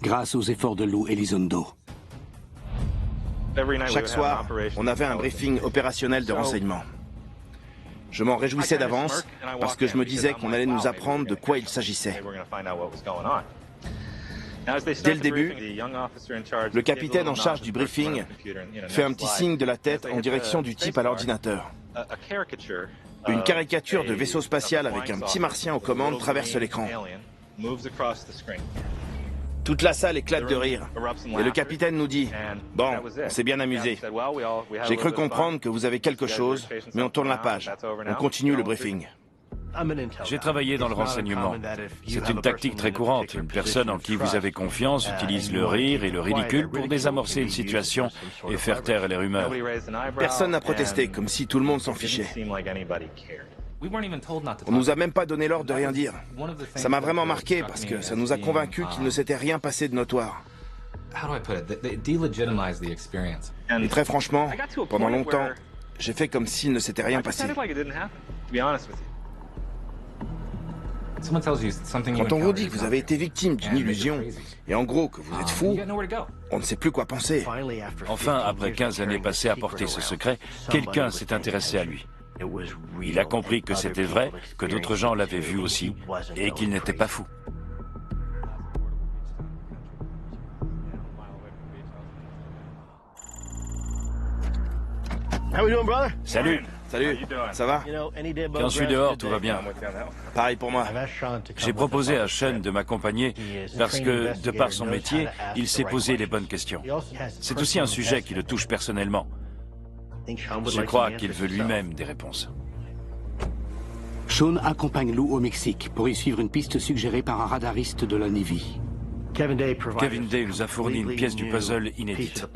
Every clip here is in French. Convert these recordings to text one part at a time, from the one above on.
grâce aux efforts de Lou Elizondo. Chaque soir, on avait un briefing opérationnel de renseignement. Je m'en réjouissais d'avance parce que je me disais qu'on allait nous apprendre de quoi il s'agissait. Dès le début, le capitaine en charge du briefing fait un petit signe de la tête en direction du type à l'ordinateur. Une caricature de vaisseau spatial avec un petit martien aux commandes traverse l'écran. Toute la salle éclate de rire. Et le capitaine nous dit « Bon, on s'est bien amusé. J'ai cru comprendre que vous avez quelque chose, mais on tourne la page. On continue le briefing. » J'ai travaillé dans le renseignement. C'est une tactique très courante. Une personne en qui vous avez confiance utilise le rire et le ridicule pour désamorcer une situation et faire taire les rumeurs. Personne n'a protesté, comme si tout le monde s'en fichait. On nous a même pas donné l'ordre de rien dire. Ça m'a vraiment marqué parce que ça nous a convaincus qu'il ne s'était rien passé de notoire. Et très franchement, pendant longtemps, j'ai fait comme s'il ne s'était rien passé. Quand on vous dit que vous avez été victime d'une illusion, et en gros que vous êtes fou, on ne sait plus quoi penser. Enfin, après 15 années passées à porter ce secret, quelqu'un s'est intéressé à lui. Il a compris que c'était vrai, que d'autres gens l'avaient vu aussi, et qu'il n'était pas fou. Salut. Salut, ça va? Quand je suis dehors, tout va bien. Pareil pour moi. J'ai proposé à Sean de m'accompagner parce que, de par son métier, il s'est posé les bonnes questions. C'est aussi un sujet qui le touche personnellement. Je crois qu'il veut lui-même des réponses. Sean accompagne Lou au Mexique pour y suivre une piste suggérée par un radariste de la Navy. Kevin Day nous a fourni une pièce du puzzle inédite.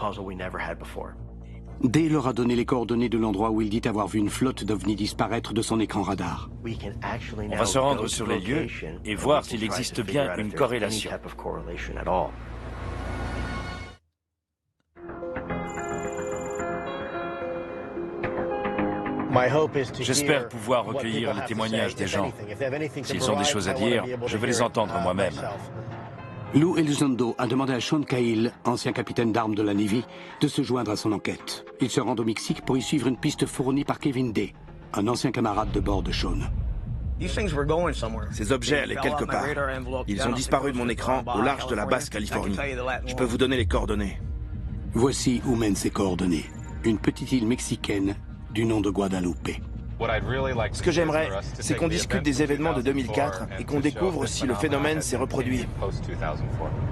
Day leur a donné les coordonnées de l'endroit où il dit avoir vu une flotte d'ovnis disparaître de son écran radar. On va se rendre sur les lieux et voir s'il existe bien une corrélation. J'espère pouvoir recueillir les témoignages des gens. S'ils ont des choses à dire, je vais les entendre moi-même. Lou Elizondo a demandé à Sean Cahill, ancien capitaine d'armes de la Navy, de se joindre à son enquête. Ils se rendent au Mexique pour y suivre une piste fournie par Kevin Day, un ancien camarade de bord de Sean. Ces objets allaient quelque part. Ils ont disparu de mon écran au large de la basse Californie. Je peux vous donner les coordonnées. Voici où mènent ces coordonnées. Une petite île mexicaine du nom de Guadalupe. Ce que j'aimerais, c'est qu'on discute des événements de 2004 et qu'on découvre si le phénomène s'est reproduit.